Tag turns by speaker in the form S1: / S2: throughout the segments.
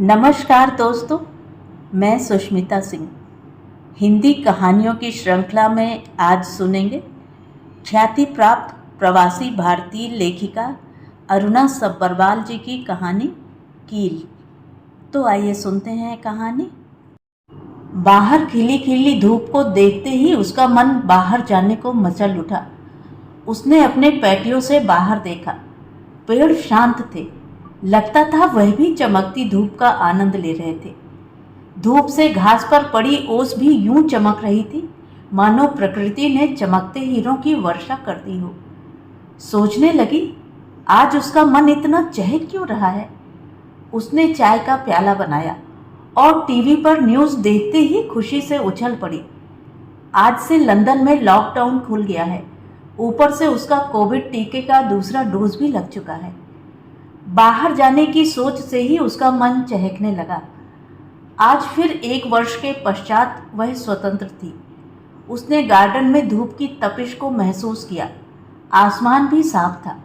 S1: नमस्कार दोस्तों, मैं सुष्मिता सिंह। हिंदी कहानियों की श्रृंखला में आज सुनेंगे ख्याति प्राप्त प्रवासी भारतीय लेखिका अरुणा सब्बरवाल जी की कहानी कील। तो आइए सुनते हैं कहानी। बाहर खिली खिली धूप को देखते ही उसका मन बाहर जाने को मचल उठा। उसने अपने पैटियों से बाहर देखा। पेड़ शांत थे। लगता था वह भी चमकती धूप का आनंद ले रहे थे। धूप से घास पर पड़ी ओस भी यूं चमक रही थी मानो प्रकृति ने चमकते हीरों की वर्षा कर दी हो। सोचने लगी, आज उसका मन इतना चहक क्यों रहा है। उसने चाय का प्याला बनाया और टीवी पर न्यूज़ देखते ही खुशी से उछल पड़ी। आज से लंदन में लॉकडाउन खुल गया है। ऊपर से उसका कोविड टीके का दूसरा डोज भी लग चुका है। बाहर जाने की सोच से ही उसका मन चहकने लगा। आज फिर 1 वर्ष के पश्चात वह स्वतंत्र थी। उसने गार्डन में धूप की तपिश को महसूस किया। आसमान भी साफ था,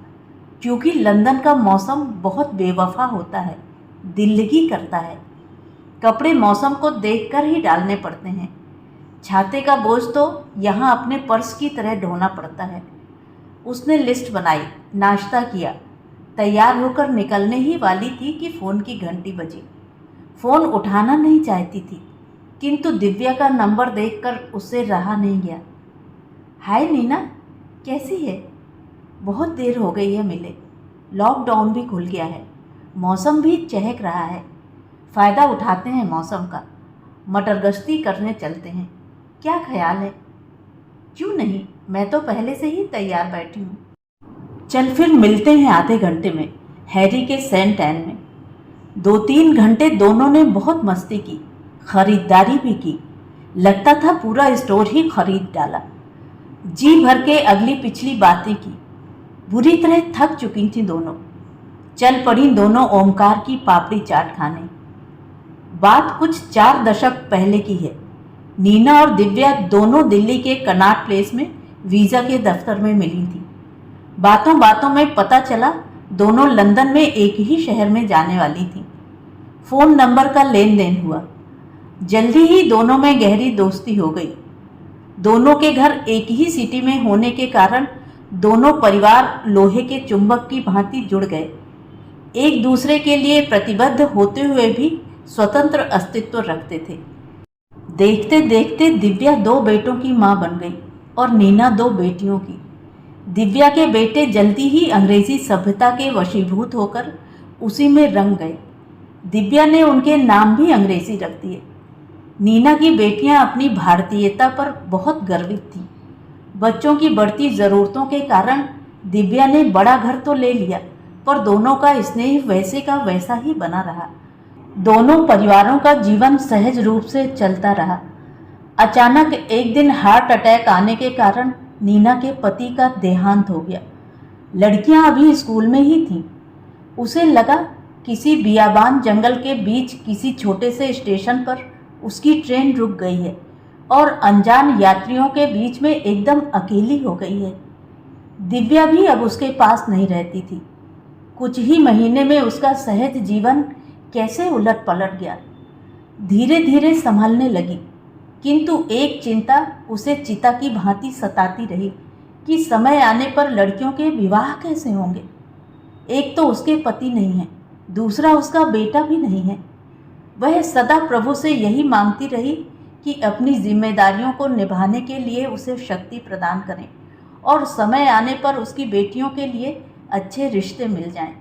S1: क्योंकि लंदन का मौसम बहुत बेवफा होता है, दिल्लगी करता है। कपड़े मौसम को देखकर ही डालने पड़ते हैं। छाते का बोझ तो यहाँ अपने पर्स की तरह ढोना पड़ता है। उसने लिस्ट बनाई, नाश्ता किया, तैयार होकर निकलने ही वाली थी कि फ़ोन की घंटी बजी। फ़ोन उठाना नहीं चाहती थी, किंतु दिव्या का नंबर देखकर उससे रहा नहीं गया। हाय नीना, कैसी है? बहुत देर हो गई है मिले। लॉकडाउन भी खुल गया है, मौसम भी चहक रहा है। फ़ायदा उठाते हैं मौसम का, मटर गश्ती करने चलते हैं। क्या ख्याल है? क्यों नहीं, मैं तो पहले से ही तैयार बैठी हूँ। चल फिर मिलते हैं आधे घंटे में, हैरी के सेंट एन में। 2-3 घंटे दोनों ने बहुत मस्ती की, खरीदारी भी की। लगता था पूरा स्टोर ही खरीद डाला। जी भर के अगली पिछली बातें की। बुरी तरह थक चुकी थी दोनों। चल पड़ी दोनों ओमकार की पापड़ी चाट खाने। बात कुछ 4 दशक पहले की है। नीना और दिव्या दोनों दिल्ली के कनॉट प्लेस में वीज़ा के दफ्तर में मिली थी। बातों बातों में पता चला दोनों लंदन में एक ही शहर में जाने वाली थीं। फ़ोन नंबर का लेन देन हुआ। जल्दी ही दोनों में गहरी दोस्ती हो गई। दोनों के घर एक ही सिटी में होने के कारण दोनों परिवार लोहे के चुंबक की भांति जुड़ गए। एक दूसरे के लिए प्रतिबद्ध होते हुए भी स्वतंत्र अस्तित्व रखते थे। देखते देखते दिव्या 2 बेटों की माँ बन गई और नीना 2 बेटियों की। दिव्या के बेटे जल्दी ही अंग्रेजी सभ्यता के वशीभूत होकर उसी में रंग गए। दिव्या ने उनके नाम भी अंग्रेजी रख दिए। नीना की बेटियां अपनी भारतीयता पर बहुत गर्वित थीं। बच्चों की बढ़ती ज़रूरतों के कारण दिव्या ने बड़ा घर तो ले लिया, पर दोनों का स्नेह वैसे का वैसा ही बना रहा। दोनों परिवारों का जीवन सहज रूप से चलता रहा। अचानक एक दिन हार्ट अटैक आने के कारण नीना के पति का देहांत हो गया। लड़कियां अभी स्कूल में ही थीं। उसे लगा किसी बियाबान जंगल के बीच किसी छोटे से स्टेशन पर उसकी ट्रेन रुक गई है और अनजान यात्रियों के बीच में एकदम अकेली हो गई है। दिव्या भी अब उसके पास नहीं रहती थी। कुछ ही महीने में उसका सहज जीवन कैसे उलट पलट गया। धीरे धीरे संभलने लगी, किंतु एक चिंता उसे चिता की भांति सताती रही कि समय आने पर लड़कियों के विवाह कैसे होंगे। एक तो उसके पति नहीं है, दूसरा उसका बेटा भी नहीं है। वह सदा प्रभु से यही मांगती रही कि अपनी जिम्मेदारियों को निभाने के लिए उसे शक्ति प्रदान करें और समय आने पर उसकी बेटियों के लिए अच्छे रिश्ते मिल जाएं।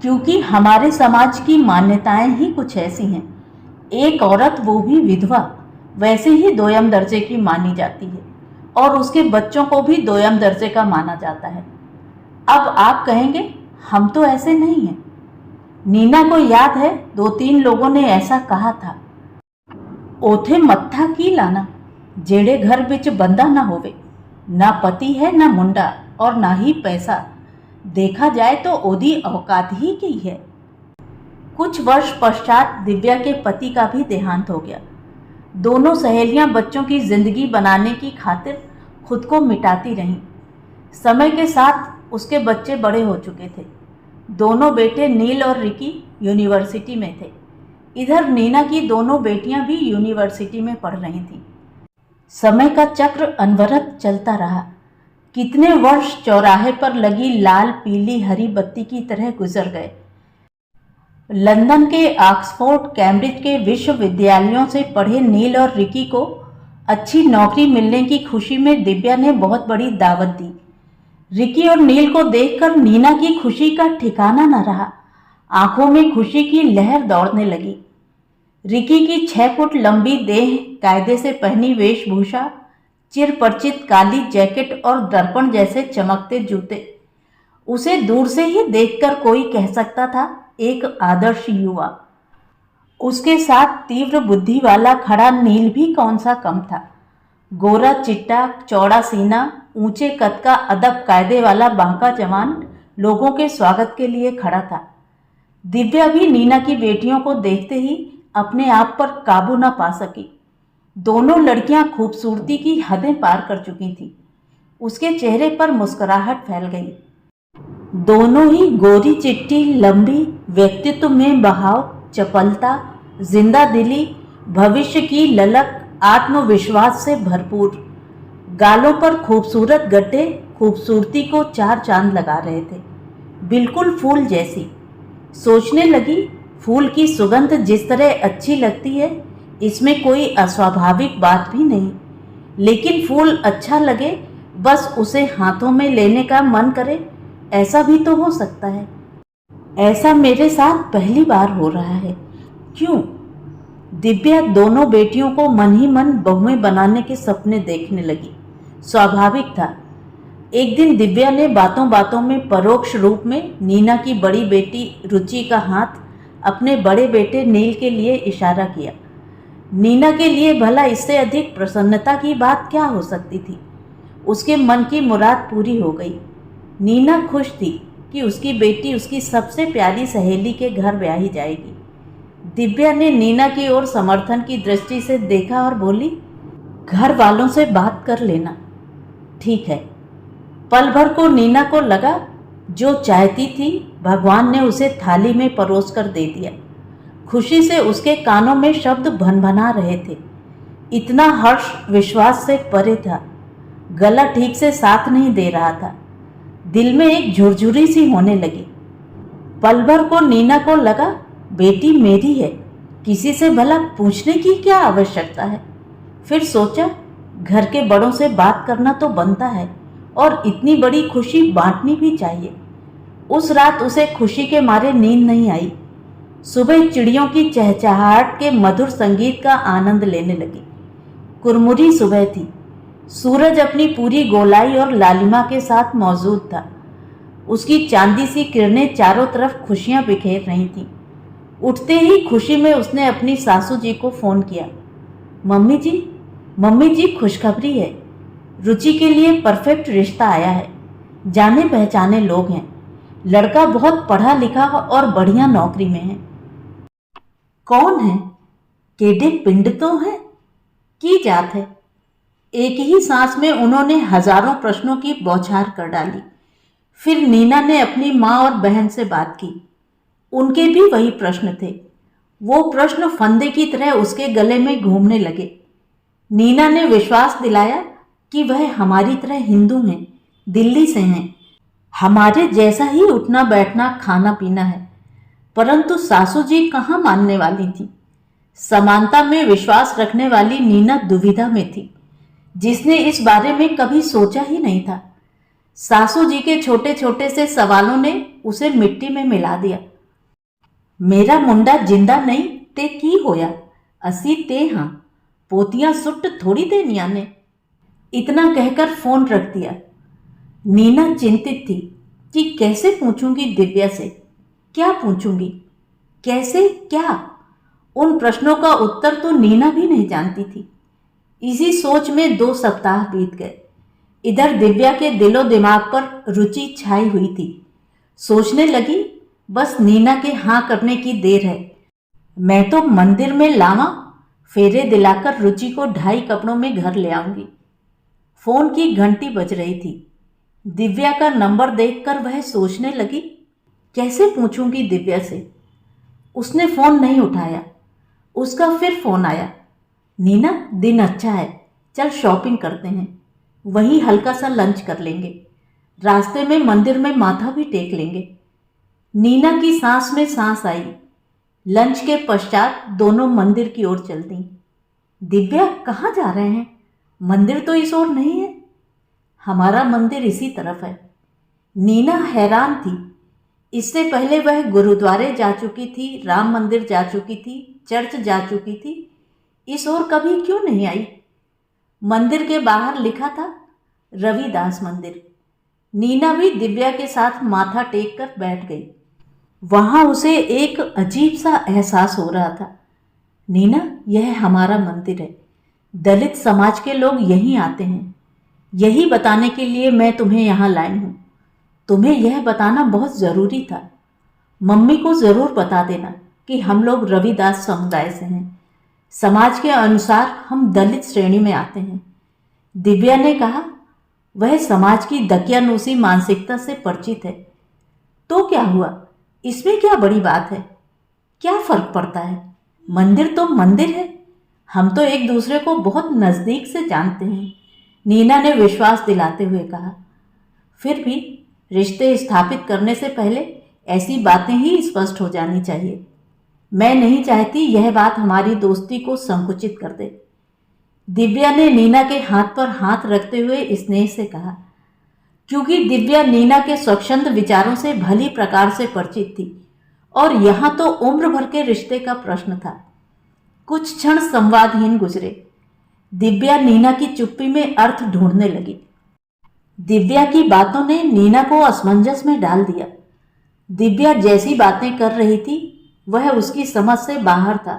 S1: क्योंकि हमारे समाज की मान्यताएं ही कुछ ऐसी हैं। एक औरत, वो भी विधवा, वैसे ही 2ym दर्जे की मानी जाती है और उसके बच्चों को भी 2ym दर्जे का माना जाता है। अब आप कहेंगे हम तो ऐसे नहीं हैं। नीना को याद है 2-3 लोगों ने ऐसा कहा था, ओथे मत्था की लाना, जेड़े घर बिच बंदा ना होवे, ना पति है ना मुंडा और ना ही पैसा, देखा जाए तो ओदी औकात ही की है। कुछ वर्ष पश्चात दिव्या के पति का भी देहांत हो गया। दोनों सहेलियां बच्चों की जिंदगी बनाने की खातिर खुद को मिटाती रहीं। समय के साथ उसके बच्चे बड़े हो चुके थे। दोनों बेटे नील और रिकी यूनिवर्सिटी में थे। इधर नीना की दोनों बेटियां भी यूनिवर्सिटी में पढ़ रही थीं। समय का चक्र अनवरत चलता रहा। कितने वर्ष चौराहे पर लगी लाल पीली हरी बत्ती की तरह गुजर गए। लंदन के, ऑक्सफोर्ड, कैम्ब्रिज के विश्वविद्यालयों से पढ़े नील और रिकी को अच्छी नौकरी मिलने की खुशी में दिव्या ने बहुत बड़ी दावत दी। रिकी और नील को देखकर नीना की खुशी का ठिकाना न रहा। आंखों में खुशी की लहर दौड़ने लगी। रिकी की 6 फुट लंबी देह, कायदे से पहनी वेशभूषा, चिर परिचित काली जैकेट और दर्पण जैसे चमकते जूते, उसे दूर से ही देखकर कोई कह सकता था एक आदर्श युवा। उसके साथ तीव्र बुद्धि वाला खड़ा नील भी कौन सा कम था। गोरा चिट्टा, चौड़ा सीना, ऊंचे कद का अदब कायदे वाला बांका जवान लोगों के स्वागत के लिए खड़ा था। दिव्या भी नीना की बेटियों को देखते ही अपने आप पर काबू न पा सकी। दोनों लड़कियां खूबसूरती की हदें पार कर चुकी थीं। उसके चेहरे पर मुस्कुराहट फैल गई। दोनों ही गोरी चिट्टी, लंबी, व्यक्तित्व में बहाव, चपलता, जिंदा दिली, भविष्य की ललक, आत्मविश्वास से भरपूर। गालों पर खूबसूरत गड्ढे खूबसूरती को 4 चांद लगा रहे थे, बिल्कुल फूल जैसी। सोचने लगी, फूल की सुगंध जिस तरह अच्छी लगती है, इसमें कोई अस्वाभाविक बात भी नहीं। लेकिन फूल अच्छा लगे, बस उसे हाथों में लेने का मन करे, ऐसा भी तो हो सकता है। ऐसा मेरे साथ पहली बार हो रहा है। क्यों? दिव्या दोनों बेटियों को मन ही मन बहुएं बनाने के सपने देखने लगी। स्वाभाविक था। एक दिन दिव्या ने बातों बातों में परोक्ष रूप में नीना की बड़ी बेटी रुचि का हाथ अपने बड़े बेटे नील के लिए इशारा किया। नीना के लिए भला इससे अधिक प्रसन्नता की बात क्या हो सकती थी। उसके मन की मुराद पूरी हो गई। नीना खुश थी कि उसकी बेटी उसकी सबसे प्यारी सहेली के घर ब्याही जाएगी। दिव्या ने नीना की ओर समर्थन की दृष्टि से देखा और बोली, घर वालों से बात कर लेना। ठीक है। पल भर को नीना को लगा जो चाहती थी भगवान ने उसे थाली में परोस कर दे दिया। खुशी से उसके कानों में शब्द भनभना रहे थे। इतना हर्ष विश्वास से परे था। गला ठीक से साथ नहीं दे रहा था। दिल में एक झुरझुरी सी होने लगी। पल भर को नीना को लगा, बेटी मेरी है, किसी से भला पूछने की क्या आवश्यकता है। फिर सोचा, घर के बड़ों से बात करना तो बनता है और इतनी बड़ी खुशी बांटनी भी चाहिए। उस रात उसे खुशी के मारे नींद नहीं आई। सुबह चिड़ियों की चहचहाहट के मधुर संगीत का आनंद लेने लगी। कुरमुरी सुबह थी। सूरज अपनी पूरी गोलाई और लालिमा के साथ मौजूद था। उसकी चांदी सी किरणें चारों तरफ खुशियां बिखेर रही थीं। उठते ही खुशी में उसने अपनी सासू जी को फ़ोन किया। मम्मी जी खुशखबरी है। रुचि के लिए परफेक्ट रिश्ता आया है। जाने पहचाने लोग हैं। लड़का बहुत पढ़ा लिखा और बढ़िया नौकरी में है। कौन है? केडे पिंड तो है? की जात है? एक ही सांस में उन्होंने हजारों प्रश्नों की बौछार कर डाली। फिर नीना ने अपनी माँ और बहन से बात की। उनके भी वही प्रश्न थे। वो प्रश्न फंदे की तरह उसके गले में घूमने लगे। नीना ने विश्वास दिलाया कि वह हमारी तरह हिंदू हैं, दिल्ली से हैं, हमारे जैसा ही उठना बैठना खाना पीना है। परंतु सासू जी कहाँ मानने वाली थी। समानता में विश्वास रखने वाली नीना दुविधा में थी, जिसने इस बारे में कभी सोचा ही नहीं था। सासू जी के छोटे छोटे से सवालों ने उसे मिट्टी में मिला दिया। मेरा मुंडा जिंदा नहीं ते की होया, असी ते हाँ, पोतियां सुट थोड़ी देनिया ने। इतना कहकर फोन रख दिया। नीना चिंतित थी कि कैसे पूछूंगी दिव्या से, क्या पूछूंगी, कैसे, क्या। उन प्रश्नों का उत्तर तो नीना भी नहीं जानती थी। इसी सोच में 2 सप्ताह बीत गए। इधर दिव्या के दिलो दिमाग पर रुचि छाई हुई थी। सोचने लगी, बस नीना के हाँ करने की देर है। मैं तो मंदिर में लावा फेरे दिलाकर रुचि को 2.5 कपड़ों में घर ले आऊंगी। फोन की घंटी बज रही थी। दिव्या का नंबर देखकर वह सोचने लगी, कैसे पूछूंगी दिव्या से। उसने फोन नहीं उठाया। उसका फिर फोन आया, नीना दिन अच्छा है, चल शॉपिंग करते हैं, वहीं हल्का सा लंच कर लेंगे, रास्ते में मंदिर में माथा भी टेक लेंगे। नीना की सांस में सांस आई। लंच के पश्चात दोनों मंदिर की ओर चल दी। दिव्या कहाँ जा रहे हैं? मंदिर तो इस ओर नहीं है। हमारा मंदिर इसी तरफ है। नीना हैरान थी। इससे पहले वह गुरुद्वारे जा चुकी थी, राम मंदिर जा चुकी थी, चर्च जा चुकी थी, इस ओर कभी क्यों नहीं आई? मंदिर के बाहर लिखा था रविदास मंदिर। नीना भी दिव्या के साथ माथा टेक कर बैठ गई। वहां उसे एक अजीब सा एहसास हो रहा था। नीना, यह हमारा मंदिर है। दलित समाज के लोग यहीं आते हैं। यही बताने के लिए मैं तुम्हें यहाँ लाई हूँ। तुम्हें यह बताना बहुत ज़रूरी था। मम्मी को ज़रूर बता देना कि हम लोग रविदास समुदाय से हैं। समाज के अनुसार हम दलित श्रेणी में आते हैं। दिव्या ने कहा। वह समाज की दकियानूसी मानसिकता से परिचित है। तो क्या हुआ? इसमें क्या बड़ी बात है? क्या फर्क पड़ता है? मंदिर तो मंदिर है। हम तो एक दूसरे को बहुत नज़दीक से जानते हैं, नीना ने विश्वास दिलाते हुए कहा। फिर भी रिश्ते स्थापित करने से पहले ऐसी बातें ही स्पष्ट हो जानी चाहिए। मैं नहीं चाहती यह बात हमारी दोस्ती को संकुचित कर दे। दिव्या ने नीना के हाथ पर हाथ रखते हुए स्नेह से कहा। क्योंकि दिव्या नीना के स्वच्छंद विचारों से भली प्रकार से परिचित थी और यहाँ तो उम्र भर के रिश्ते का प्रश्न था। कुछ क्षण संवादहीन गुजरे। दिव्या नीना की चुप्पी में अर्थ ढूंढने लगी। दिव्या की बातों ने नीना को असमंजस में डाल दिया। दिव्या जैसी बातें कर रही थी वह उसकी समझ से बाहर था।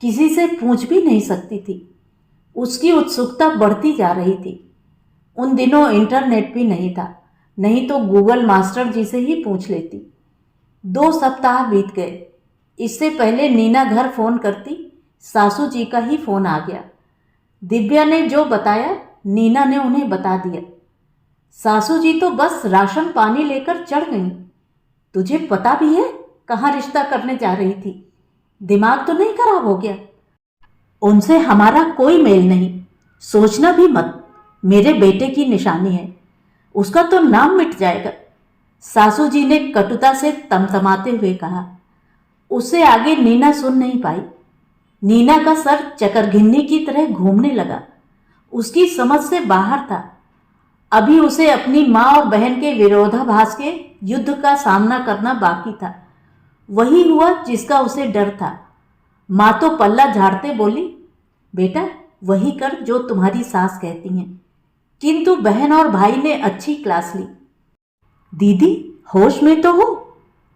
S1: किसी से पूछ भी नहीं सकती थी। उसकी उत्सुकता बढ़ती जा रही थी। उन दिनों इंटरनेट भी नहीं था, नहीं तो गूगल मास्टर जी से ही पूछ लेती। 2 सप्ताह बीत गए। इससे पहले नीना घर फोन करती, सासू जी का ही फोन आ गया। दिव्या ने जो बताया नीना ने उन्हें बता दिया। सासू जी तो बस राशन पानी लेकर चढ़ गईं। तुझे पता भी है कहाँ रिश्ता करने जा रही थी? दिमाग तो नहीं खराब हो गया? उनसे हमारा कोई मेल नहीं, सोचना भी मत। मेरे बेटे की निशानी है, उसका तो नाम मिट जाएगा, सासू जी ने कटुता से तमतमाते हुए कहा। उससे आगे नीना सुन नहीं पाई। नीना का सर चकरघिन्नी की तरह घूमने लगा। उसकी समझ से बाहर था। अभी उसे अपनी माँ और बहन के विरोधाभास के युद्ध का सामना करना बाकी था। वही हुआ जिसका उसे डर था। माँ तो पल्ला झाड़ते बोली, बेटा वही कर जो तुम्हारी सास कहती हैं। किंतु बहन और भाई ने अच्छी क्लास ली। दीदी होश में तो हो?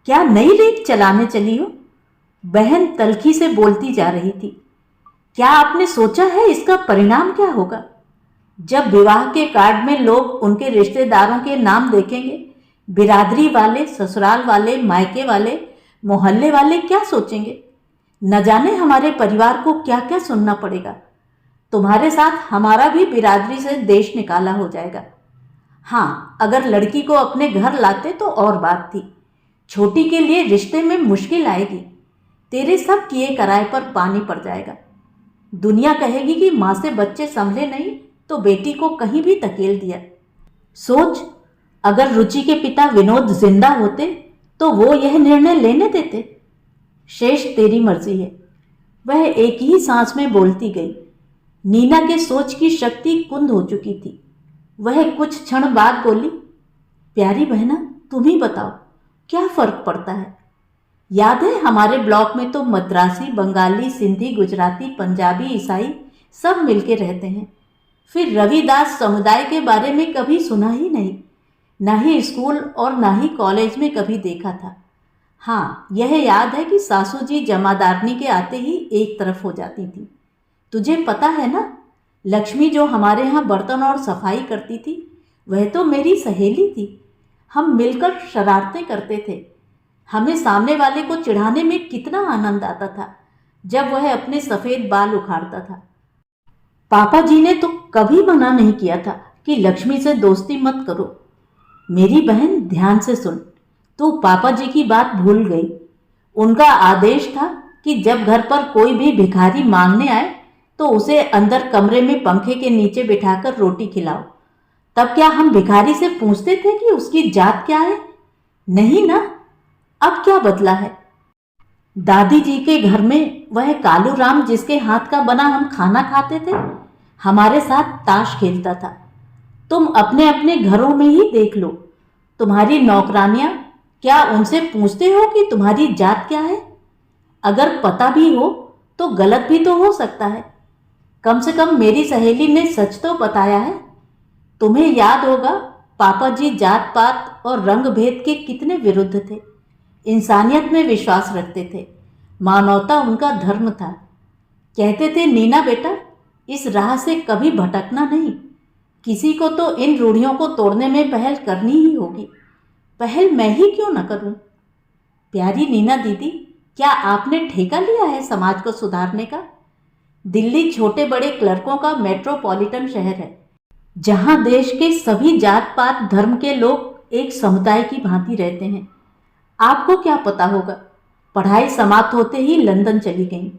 S1: क्या नई रेत चलाने चली हो? बहन तल्खी से बोलती जा रही थी। क्या आपने सोचा है इसका परिणाम क्या होगा? जब विवाह के कार्ड में लोग उनके रिश्तेदारों के नाम देखेंगे, बिरादरी वाले, ससुराल वाले, मायके वाले, मोहल्ले वाले क्या सोचेंगे? न जाने हमारे परिवार को क्या क्या सुनना पड़ेगा। तुम्हारे साथ हमारा भी बिरादरी से देश निकाला हो जाएगा। हाँ, अगर लड़की को अपने घर लाते तो और बात थी। छोटी के लिए रिश्ते में मुश्किल आएगी। तेरे सब किए कराए पर पानी पड़ जाएगा। दुनिया कहेगी कि माँ से बच्चे संभले नहीं तो बेटी को कहीं भी धकेल दिया। सोच, अगर रुचि के पिता विनोद जिंदा होते तो वो यह निर्णय लेने देते। शेष तेरी मर्जी है। वह एक ही सांस में बोलती गई। नीना के सोच की शक्ति कुंद हो चुकी थी। वह कुछ क्षण बाद बोली, प्यारी बहना तुम ही बताओ क्या फर्क पड़ता है? याद है हमारे ब्लॉक में तो मद्रासी, बंगाली, सिंधी, गुजराती, पंजाबी, ईसाई सब मिलके रहते हैं। फिर रविदास समुदाय के बारे में कभी सुना ही नहीं, ना ही स्कूल और ना ही कॉलेज में कभी देखा था। हाँ, यह याद है कि सासू जी जमादारनी के आते ही एक तरफ हो जाती थी। तुझे पता है ना, लक्ष्मी जो हमारे यहाँ बर्तन और सफाई करती थी वह तो मेरी सहेली थी। हम मिलकर शरारतें करते थे। हमें सामने वाले को चिढ़ाने में कितना आनंद आता था जब वह अपने सफ़ेद बाल उखाड़ता था। पापा जी ने तो कभी मना नहीं किया था कि लक्ष्मी से दोस्ती मत करो। मेरी बहन ध्यान से सुन, तू पापा जी की बात भूल गई। उनका आदेश था कि जब घर पर कोई भी भिखारी मांगने आए तो उसे अंदर कमरे में पंखे के नीचे बिठाकर रोटी खिलाओ। तब क्या हम भिखारी से पूछते थे कि उसकी जात क्या है? नहीं ना। अब क्या बदला है? दादी जी के घर में वह कालू राम जिसके हाथ का बना हम खाना खाते थे, हमारे साथ ताश खेलता था। तुम अपने अपने घरों में ही देख लो, तुम्हारी नौकरानियां, क्या उनसे पूछते हो कि तुम्हारी जात क्या है? अगर पता भी हो तो गलत भी तो हो सकता है। कम से कम मेरी सहेली ने सच तो बताया है। तुम्हें याद होगा, पापा जी जात पात और रंग भेद के कितने विरुद्ध थे। इंसानियत में विश्वास रखते थे, मानवता उनका धर्म था। कहते थे, नीना बेटा, इस राह से कभी भटकना नहीं। किसी को तो इन रूढ़ियों को तोड़ने में पहल करनी ही होगी। पहल मैं ही क्यों न करूं? प्यारी नीना दीदी, क्या आपने ठेका लिया है समाज को सुधारने का? दिल्ली छोटे बड़े क्लर्कों का मेट्रोपॉलिटन शहर है, जहां देश के सभी जात पात धर्म के लोग एक समुदाय की भांति रहते हैं। आपको क्या पता होगा, पढ़ाई समाप्त होते ही लंदन चली गई।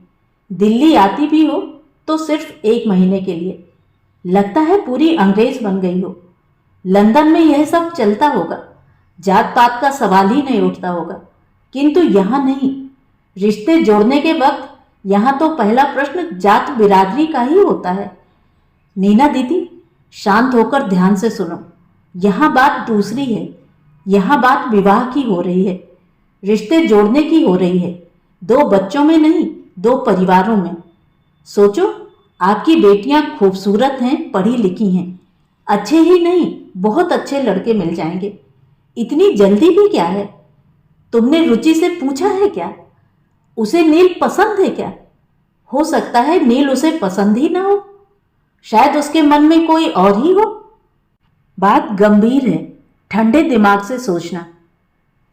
S1: दिल्ली आती भी हो तो सिर्फ 1 महीने के लिए। लगता है पूरी अंग्रेज बन गई हो। लंदन में यह सब चलता होगा, जात पात का सवाल ही नहीं उठता होगा, किंतु यहाँ नहीं। रिश्ते जोड़ने के वक्त यहाँ तो पहला प्रश्न जात बिरादरी का ही होता है। नीना दीदी, शांत होकर ध्यान से सुनो। यहाँ बात दूसरी है। यहाँ बात विवाह की हो रही है, रिश्ते जोड़ने की हो रही है। 2 बच्चों में नहीं, 2 परिवारों में। सोचो, आपकी बेटियां खूबसूरत हैं, पढ़ी लिखी हैं। अच्छे ही नहीं, बहुत अच्छे लड़के मिल जाएंगे। इतनी जल्दी भी क्या है? तुमने रुचि से पूछा है क्या? उसे नील पसंद है क्या? हो सकता है नील उसे पसंद ही ना हो, शायद उसके मन में कोई और ही हो। बात गंभीर है, ठंडे दिमाग से सोचना।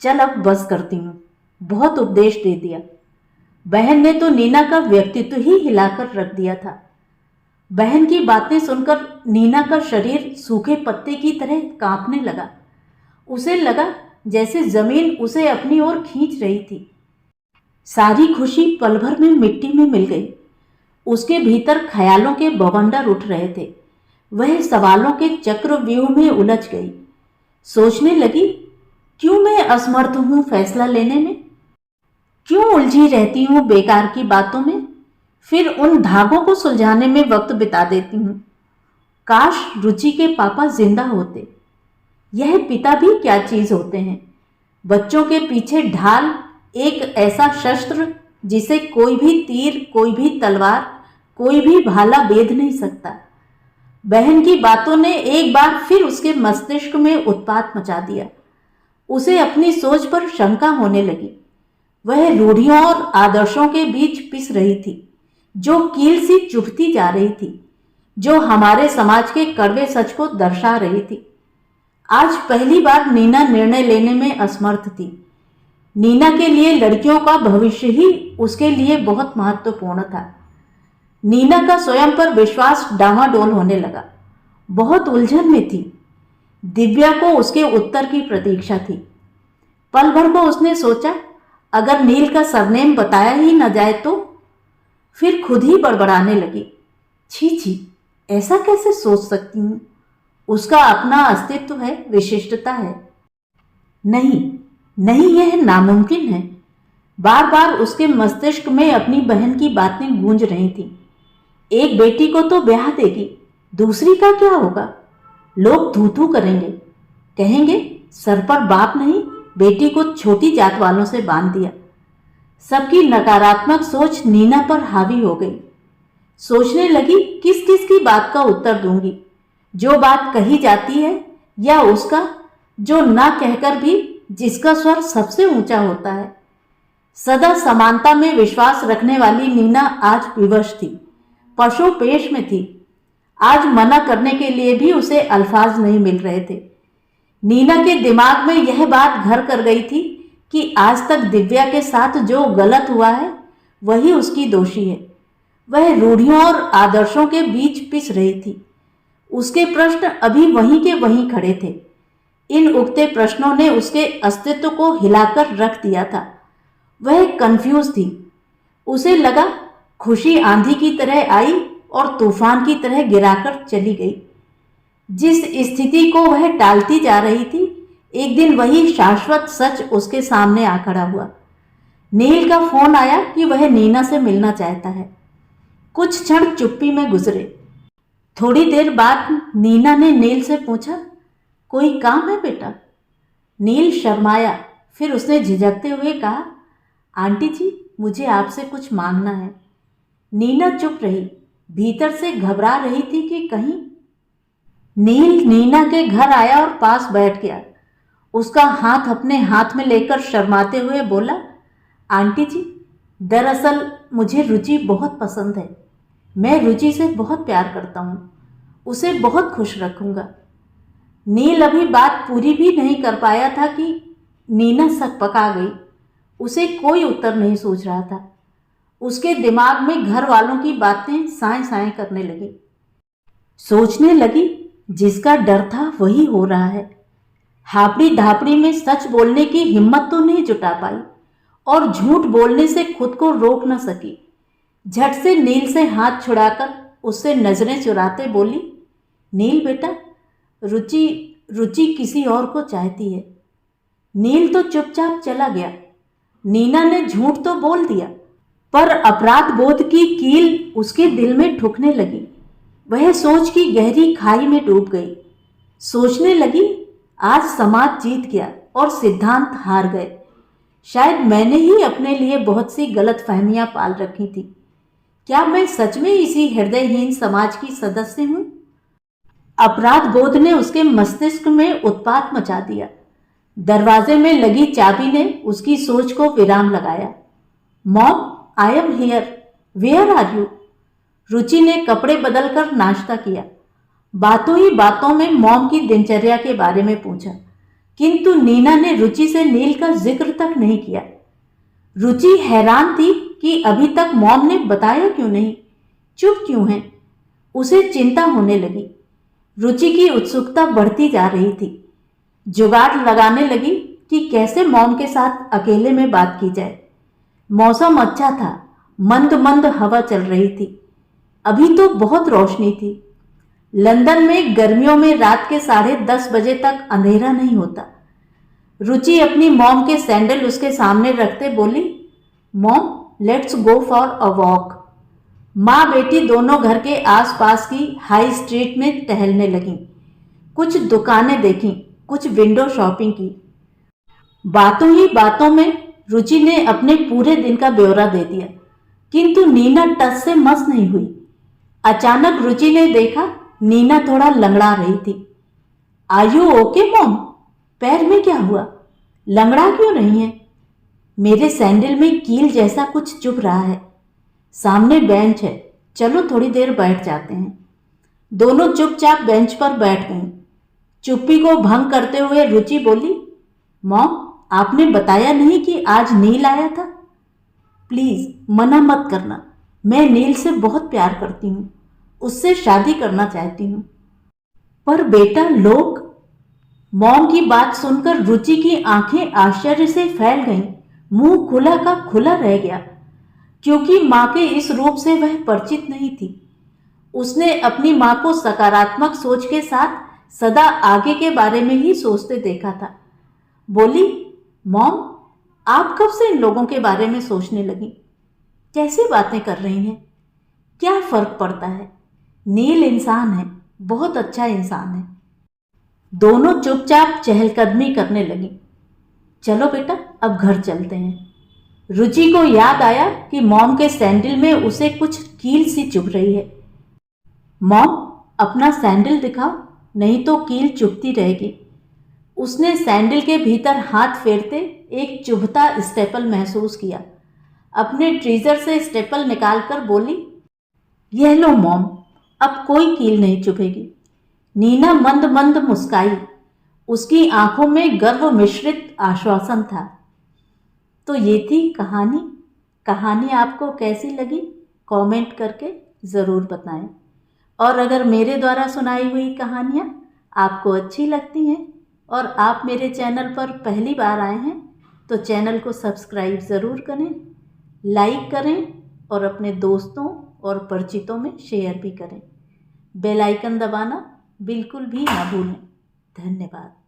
S1: चल अब बस करती हूँ, बहुत उपदेश दे दिया। बहन ने तो नीना का व्यक्तित्व ही हिलाकर रख दिया था। बहन की बातें सुनकर नीना का शरीर सूखे पत्ते की तरह कांपने लगा। उसे लगा जैसे जमीन उसे अपनी ओर खींच रही थी। सारी खुशी पल भर में मिट्टी में मिल गई। उसके भीतर ख्यालों के बवंडर उठ रहे थे। वह सवालों के चक्रव्यूह में उलझ गई। सोचने लगी, क्यों मैं असमर्थ हूं फैसला लेने में? क्यों उलझी रहती हूं बेकार की बातों में? फिर उन धागों को सुलझाने में वक्त बिता देती हूं। काश रुचि के पापा जिंदा होते। यह पिता भी क्या चीज होते हैं। बच्चों के पीछे ढाल, एक ऐसा शस्त्र जिसे कोई भी तीर, कोई भी तलवार, कोई भी भाला भेद नहीं सकता। बहन की बातों ने एक बार फिर उसके मस्तिष्क में उत्पात मचा दिया। उसे अपनी सोच पर शंका होने लगी। वह रूढ़ियों और आदर्शों के बीच पिस रही थी, जो कील सी चुभती जा रही थी, जो हमारे समाज के कड़वे सच को दर्शा रही थी। आज पहली बार नीना निर्णय लेने में असमर्थ थी। नीना के लिए लड़कियों का भविष्य ही उसके लिए बहुत महत्वपूर्ण था। नीना का स्वयं पर विश्वास डामाडोल होने लगा। बहुत उलझन में थी। दिव्या को उसके उत्तर की प्रतीक्षा थी। पल भर को उसने सोचा, अगर नील का सरनेम बताया ही न जाए तो? फिर खुद ही बड़बड़ाने लगी, छी छी, ऐसा कैसे सोच सकती हूँ? उसका अपना अस्तित्व है, विशिष्टता है। नहीं नहीं, यह नामुमकिन है। बार बार उसके मस्तिष्क में अपनी बहन की बातें गूंज रही थीं। एक बेटी को तो ब्याह देगी, दूसरी का क्या होगा? लोग थू थू करेंगे, कहेंगे सर पर बाप नहीं, बेटी को छोटी जात वालों से बांध दिया। सबकी नकारात्मक सोच नीना पर हावी हो गई। सोचने लगी, किस किस की बात का उत्तर दूंगी? जो बात कही जाती है, या उसका जो ना कहकर भी जिसका स्वर सबसे ऊंचा होता है। सदा समानता में विश्वास रखने वाली नीना आज विवश थी, पशोपेश में थी। आज मना करने के लिए भी उसे अल्फाज नहीं मिल रहे थे। नीना के दिमाग में यह बात घर कर गई थी कि आज तक दिव्या के साथ जो गलत हुआ है वही उसकी दोषी है। वह रूढ़ियों और आदर्शों के बीच पिस रही थी। उसके प्रश्न अभी वहीं के वहीं खड़े थे। इन उगते प्रश्नों ने उसके अस्तित्व को हिलाकर रख दिया था। वह कंफ्यूज थी। उसे लगा खुशी आंधी की तरह आई और तूफान की तरह गिराकर चली गई। जिस स्थिति को वह टालती जा रही थी, एक दिन वही शाश्वत सच उसके सामने आ खड़ा हुआ। नील का फोन आया कि वह नीना से मिलना चाहता है। कुछ क्षण चुप्पी में गुजरे। थोड़ी देर बाद नीना ने नील से पूछा, कोई काम है बेटा? नील शर्माया, फिर उसने झिझकते हुए कहा, आंटी जी, मुझे आपसे कुछ मांगना है। नीना चुप रही, भीतर से घबरा रही थी कि कहीं। नील नीना के घर आया और पास बैठ गया। उसका हाथ अपने हाथ में लेकर शर्माते हुए बोला, आंटी जी, दरअसल मुझे रुचि बहुत पसंद है। मैं रुचि से बहुत प्यार करता हूँ, उसे बहुत खुश रखूँगा। नील अभी बात पूरी भी नहीं कर पाया था कि नीना सकपका गई। उसे कोई उत्तर नहीं सूझ रहा था। उसके दिमाग में घर वालों की बातें साएं साएं करने लगी। सोचने लगी, जिसका डर था वही हो रहा है। हापड़ी धापड़ी में सच बोलने की हिम्मत तो नहीं जुटा पाई और झूठ बोलने से खुद को रोक न सकी। झट से नील से हाथ छुड़ाकर उससे नजरें चुराते बोली, नील बेटा, रुचि किसी और को चाहती है। नील तो चुपचाप चला गया। नीना ने झूठ तो बोल दिया, पर अपराध बोध की कील उसके दिल में ठुकने लगी। वह सोच की गहरी खाई में डूब गई। सोचने लगी, आज समाज जीत गया और सिद्धांत हार गए। शायद मैंने ही अपने लिए बहुत सी गलतफहमियां पाल रखी थी। क्या मैं सच में इसी हृदयहीन समाज की सदस्य हूं? अपराध बोध ने उसके मस्तिष्क में उत्पात मचा दिया। दरवाजे में लगी चाबी ने उसकी सोच को विराम लगाया। Mom, I am here, where are you? Ruchi ने कपड़े बदलकर नाश्ता किया। बातों ही बातों में मॉम की दिनचर्या के बारे में पूछा, किंतु नीना ने रुचि से नील का जिक्र तक नहीं किया। रुचि हैरान थी कि अभी तक मॉम ने बताया क्यों नहीं, चुप क्यों है। उसे चिंता होने लगी। रुचि की उत्सुकता बढ़ती जा रही थी। जुगाड़ लगाने लगी कि कैसे मॉम के साथ अकेले में बात की जाए। मौसम अच्छा था, मंद मंद हवा चल रही थी। अभी तो बहुत रोशनी थी। लंदन में गर्मियों में रात के 10:30 बजे तक अंधेरा नहीं होता। रुचि अपनी मॉम के सैंडल उसके सामने रखते बोली, mom, let's go for a walk. माँ बेटी दोनों घर के आसपास की हाई स्ट्रीट में टहलने लगीं। कुछ दुकानें देखीं, कुछ विंडो शॉपिंग की। बातों ही बातों में रुचि ने अपने पूरे दिन का ब्यौरा दे दिया, किंतु नीना टस से मस नहीं हुई। अचानक रुचि ने देखा नीना थोड़ा लंगड़ा रही थी। Are you okay mom? पैर में क्या हुआ? लंगड़ा क्यों नहीं है? मेरे सैंडल में कील जैसा कुछ चुभ रहा है। सामने बेंच है, चलो थोड़ी देर बैठ जाते हैं। दोनों चुपचाप बेंच पर बैठ गईं। चुप्पी को भंग करते हुए रुचि बोली, मॉम, आपने बताया नहीं कि आज नील आया था? प्लीज मना मत करना। मैं नील से बहुत प्यार करती हूँ, उससे शादी करना चाहती हूँ। पर बेटा, लोग। मॉम की बात सुनकर रुचि की आंखें आश्चर्य से फैल गईं। मुंह खुला का खुला रह गया, क्योंकि माँ के इस रूप से वह परिचित नहीं थी। उसने अपनी माँ को सकारात्मक सोच के साथ सदा आगे के बारे में ही सोचते देखा था। बोली, मॉम, आप कब से इन लोगों के बारे में सोचने लगी? कैसी बातें कर रही हैं? क्या फर्क पड़ता है? नील इंसान है, बहुत अच्छा इंसान है। दोनों चुपचाप चहलकदमी करने लगी। चलो बेटा, अब घर चलते हैं। रुचि को याद आया कि मॉम के सैंडल में उसे कुछ कील सी चुभ रही है। मॉम, अपना सैंडल दिखाओ, नहीं तो कील चुभती रहेगी। उसने सैंडल के भीतर हाथ फेरते एक चुभता स्टेपल महसूस किया। अपने ट्रीजर से स्टेपल निकालकर बोली, यह लो मॉम, अब कोई कील नहीं चुभेगी। नीना मंद मंद मुस्काई। उसकी आंखों में गर्व मिश्रित आश्वासन था। तो ये थी कहानी। कहानी आपको कैसी लगी कमेंट करके ज़रूर बताएं। और अगर मेरे द्वारा सुनाई हुई कहानियाँ आपको अच्छी लगती हैं और आप मेरे चैनल पर पहली बार आए हैं तो चैनल को सब्सक्राइब ज़रूर करें, लाइक करें और अपने दोस्तों और परिचितों में शेयर भी करें। बेल आइकन दबाना बिल्कुल भी ना भूलें। धन्यवाद।